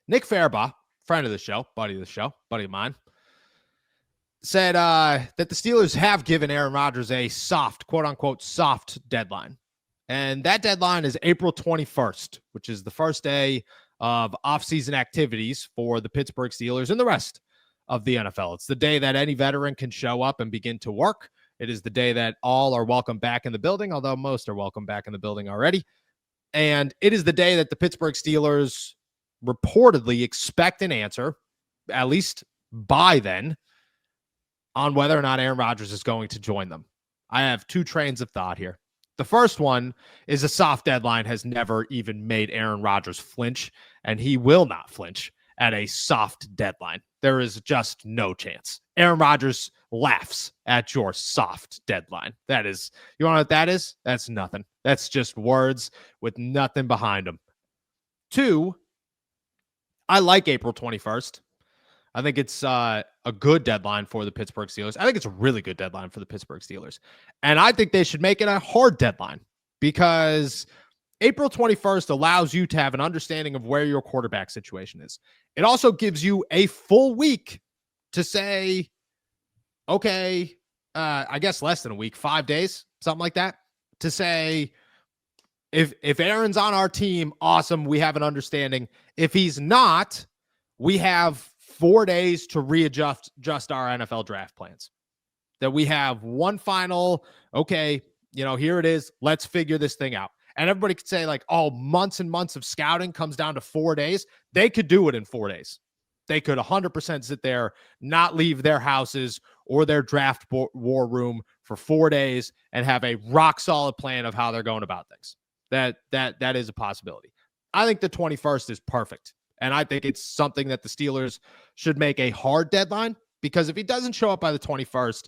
Nick Fairbaugh, friend of the show, buddy of mine, said that the Steelers have given Aaron Rodgers a soft, quote-unquote, soft deadline. And that deadline is April 21st, which is the first day of offseason activities for the Pittsburgh Steelers and the rest of the NFL. It's the day that any veteran can show up and begin to work. It is the day that all are welcome back in the building, although most are welcome back in the building already. And it is the day that the Pittsburgh Steelers reportedly expect an answer, at least by then, on whether or not Aaron Rodgers is going to join them. I have two trains of thought here. The first one is a soft deadline has never even made Aaron Rodgers flinch, and he will not flinch at a soft deadline. There is just no chance. Aaron Rodgers laughs at your soft deadline. That is, you want to know what that is? That's nothing. That's just words with nothing behind them. Two, I like April 21st. I think it's a good deadline for the Pittsburgh Steelers. I think it's a really good deadline for the Pittsburgh Steelers. And I think they should make it a hard deadline because April 21st allows you to have an understanding of where your quarterback situation is. It also gives you a full week to say, okay, I guess less than a week, 5 days, something like that, to say, if Aaron's on our team, awesome, we have an understanding. If he's not, we have 4 days to readjust our NFL draft plans. That we have one final, okay, here it is. Let's figure this thing out. And everybody could say like, oh, months and months of scouting comes down to 4 days. They could do it in 4 days. They could 100% sit there, not leave their houses or their draft war room for 4 days and have a rock solid plan of how they're going about things. That is a possibility. I think the 21st is perfect. And I think it's something that the Steelers should make a hard deadline, because if he doesn't show up by the 21st,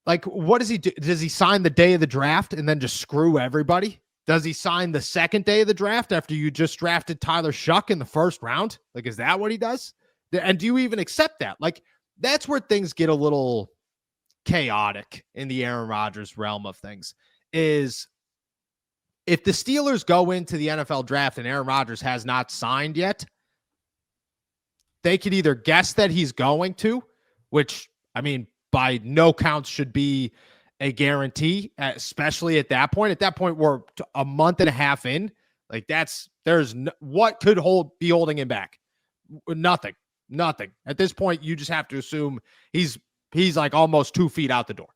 like, what does he do? Does he sign the day of the draft and then just screw everybody? Does he sign the second day of the draft after you just drafted Tyler Shuck in the first round? Like, is that what he does? And do you even accept that? Like, that's where things get a little chaotic in the Aaron Rodgers realm of things, is if the Steelers go into the NFL draft and Aaron Rodgers has not signed yet, they could either guess that he's going to, which, I mean, by no counts should be a guarantee, especially at that point. At that point, we're a month and a half in. Like, what could be holding him back? Nothing. At this point, you just have to assume he's like almost 2 feet out the door.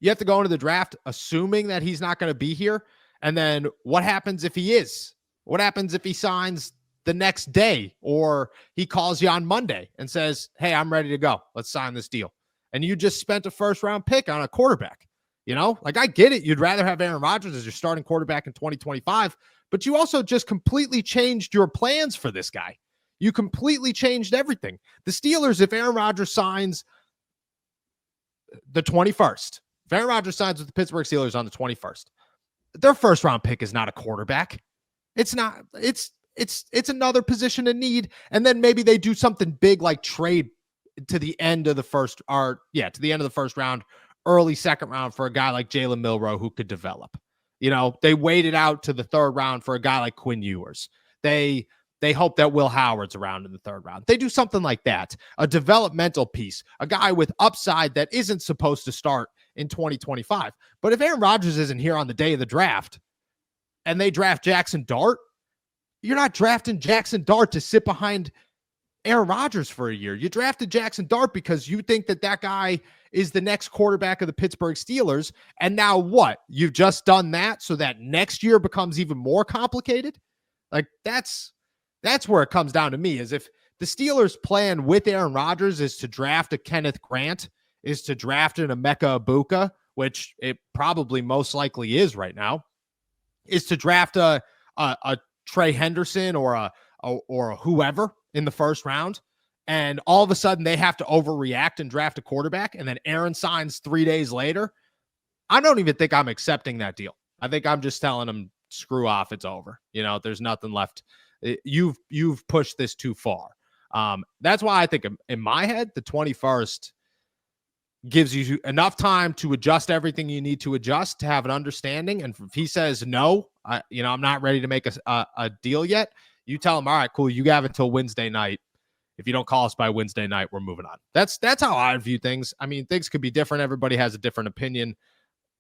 You have to go into the draft assuming that he's not going to be here. And then what happens if he is? What happens if he signs the next day, or he calls you on Monday and says, hey, I'm ready to go. Let's sign this deal. And you just spent a first round pick on a quarterback. Like, I get it. You'd rather have Aaron Rodgers as your starting quarterback in 2025, but you also just completely changed your plans for this guy. You completely changed everything. The Steelers, if Aaron Rodgers signs the 21st, if Aaron Rodgers signs with the Pittsburgh Steelers on the 21st, their first round pick is not a quarterback. It's not. It's another position in need. And then maybe they do something big like trade to the end of the first, to the end of the first round, early second round for a guy like Jalen Milroe who could develop. They waited out to the third round for a guy like Quinn Ewers. They hope that Will Howard's around in the third round. They do something like that, a developmental piece, a guy with upside that isn't supposed to start in 2025. But if Aaron Rodgers isn't here on the day of the draft and they draft Jackson Dart, you're not drafting Jackson Dart to sit behind Aaron Rodgers for a year. You drafted Jackson Dart because you think that guy is the next quarterback of the Pittsburgh Steelers. And now what? You've just done that so that next year becomes even more complicated? Like, that's where it comes down to me, is if the Steelers' plan with Aaron Rodgers is to draft a Kenneth Grant, is to draft an Emeka Ibuka, which it probably most likely is right now, is to draft a Trey Henderson or a whoever in the first round, and all of a sudden they have to overreact and draft a quarterback, and then Aaron signs 3 days later, I don't even think I'm accepting that deal. I think I'm just telling him, screw off, it's over. There's nothing left. You've pushed this too far. That's why I think in my head, the 21st gives you enough time to adjust everything you need to adjust to have an understanding. And if he says, no, I'm not ready to make a deal yet, You tell them, all right, cool, you have until Wednesday night. If you don't call us by Wednesday night, we're moving on. That's how I view things. I mean, things could be different. Everybody has a different opinion,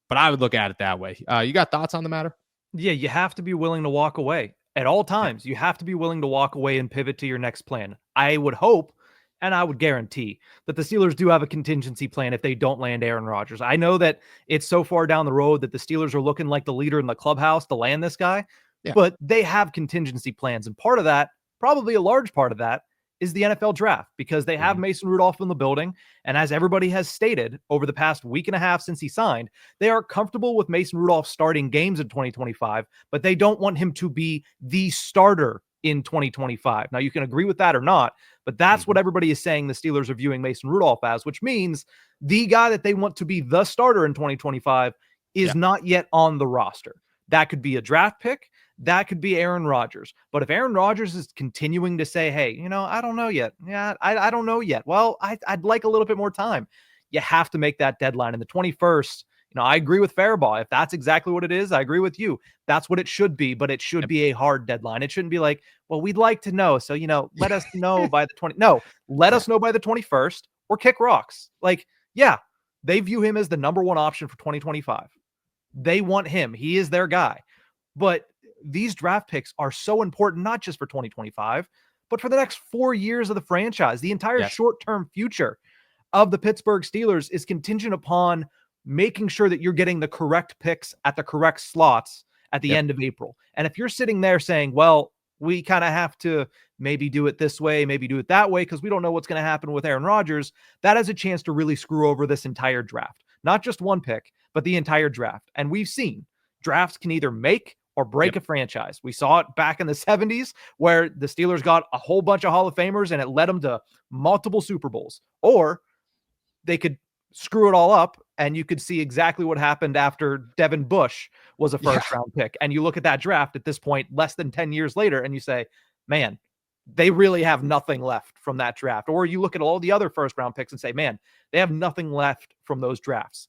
but I would look at it that way. You got thoughts on the matter? Yeah, you have to be willing to walk away at all Yeah. times. You have to be willing to walk away and pivot to your next plan. I would hope and I would guarantee that the Steelers do have a contingency plan if they don't land Aaron Rodgers. I know that it's so far down the road that the Steelers are looking like the leader in the clubhouse to land this guy, Yeah. but they have contingency plans. And part of that, probably a large part of that, is the NFL draft because they have Mason Rudolph in the building. And as everybody has stated over the past week and a half since he signed, they are comfortable with Mason Rudolph starting games in 2025, but they don't want him to be the starter in 2025. Now, you can agree with that or not, but that's what everybody is saying the Steelers are viewing Mason Rudolph as, which means the guy that they want to be the starter in 2025 is not yet on the roster. That could be a draft pick. That could be Aaron Rodgers. But if Aaron Rodgers is continuing to say, hey, I don't know yet. Yeah, I don't know yet. Well, I'd like a little bit more time. You have to make that deadline. And the 21st, I agree with Faribault. If that's exactly what it is, I agree with you. That's what it should be, but it should be a hard deadline. It shouldn't be like, well, we'd like to know. So, let us know by the 20. No, let us know by the 21st or kick rocks. Like, yeah, they view him as the number one option for 2025. They want him. He is their guy. But these draft picks are so important, not just for 2025, but for the next 4 years of the franchise. The entire short-term future of the Pittsburgh Steelers is contingent upon making sure that you're getting the correct picks at the correct slots at the end of April. And if you're sitting there saying, well, we kind of have to maybe do it this way, maybe do it that way, because we don't know what's going to happen with Aaron Rodgers, that has a chance to really screw over this entire draft. Not just one pick, but the entire draft. And we've seen drafts can either make or break a franchise. We saw it back in the 70s where the Steelers got a whole bunch of Hall of Famers and it led them to multiple Super Bowls. Or they could screw it all up and you could see exactly what happened after Devin Bush was a first-round pick. And you look at that draft at this point, less than 10 years later, and you say, man, they really have nothing left from that draft. Or you look at all the other first-round picks and say, man, they have nothing left from those drafts.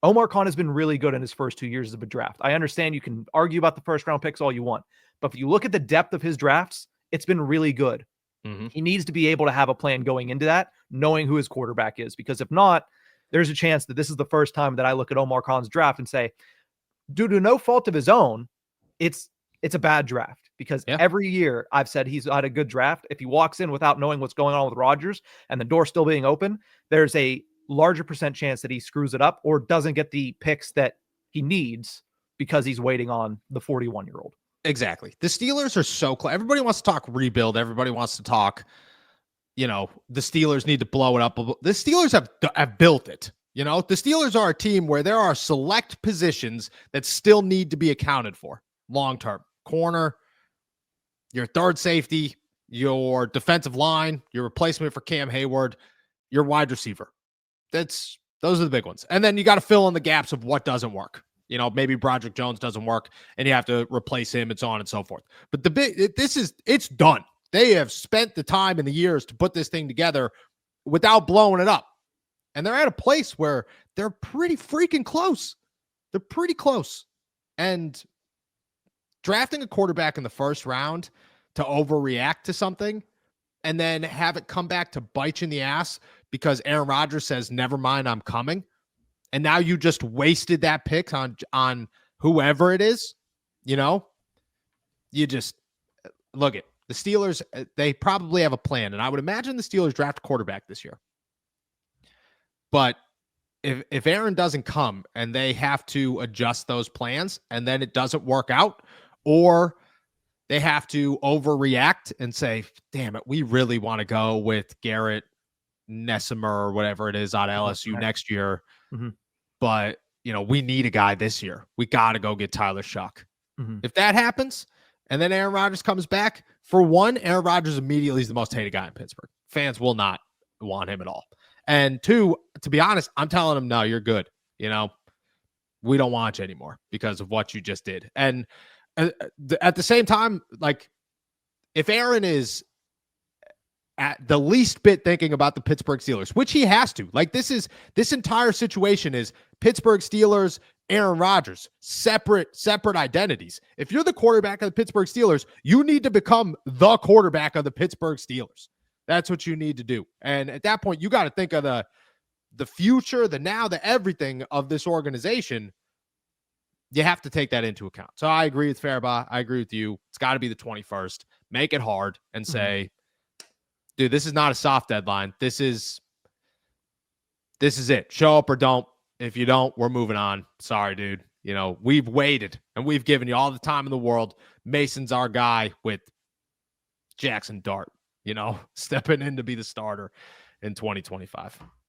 Omar Khan has been really good in his first 2 years of a draft. I understand you can argue about the first round picks all you want, but if you look at the depth of his drafts, it's been really good. He needs to be able to have a plan going into that, knowing who his quarterback is, because if not, there's a chance that this is the first time that I look at Omar Khan's draft and say, due to no fault of his own, it's a bad draft because every year I've said he's had a good draft. If he walks in without knowing what's going on with Rodgers and the door still being open, there's a larger percent chance that he screws it up or doesn't get the picks that he needs because he's waiting on the 41-year-old. Exactly. The Steelers are so close. Everybody wants to talk rebuild. Everybody wants to talk, the Steelers need to blow it up. The Steelers have built it. The Steelers are a team where there are select positions that still need to be accounted for long-term. Corner, your third safety, your defensive line, your replacement for Cam Hayward, your wide receiver. Those are the big ones. And then you got to fill in the gaps of what doesn't work. Maybe Broderick Jones doesn't work and you have to replace him and so on and so forth. But it's done. They have spent the time and the years to put this thing together without blowing it up. And they're at a place where they're pretty freaking close. They're pretty close. And drafting a quarterback in the first round to overreact to something and then have it come back to bite you in the ass because Aaron Rodgers says, never mind, I'm coming. And now you just wasted that pick on whoever it is, you just look at the Steelers. They probably have a plan. And I would imagine the Steelers draft a quarterback this year. But if Aaron doesn't come and they have to adjust those plans and then it doesn't work out, or they have to overreact and say, damn it, we really want to go with Garrett Nessimer or whatever it is on LSU next year. But, we need a guy this year. We got to go get Tyler Shuck. If that happens and then Aaron Rodgers comes back, for one, Aaron Rodgers immediately is the most hated guy in Pittsburgh. Fans will not want him at all. And two, to be honest, I'm telling him, no, you're good. We don't want you anymore because of what you just did. And at the same time, like if Aaron is at the least bit thinking about the Pittsburgh Steelers, which he has to. Like, this entire situation is Pittsburgh Steelers, Aaron Rodgers, separate identities. If you're the quarterback of the Pittsburgh Steelers, you need to become the quarterback of the Pittsburgh Steelers. That's what you need to do. And at that point, you got to think of the future, the now, the everything of this organization. You have to take that into account. So I agree with Faribaugh. I agree with you. It's got to be the 21st. Make it hard and say, dude, this is not a soft deadline. This is it. Show up or don't. If you don't, we're moving on. Sorry, dude. You know, we've waited and we've given you all the time in the world. Mason's our guy with Jackson Dart, you know, stepping in to be the starter in 2025.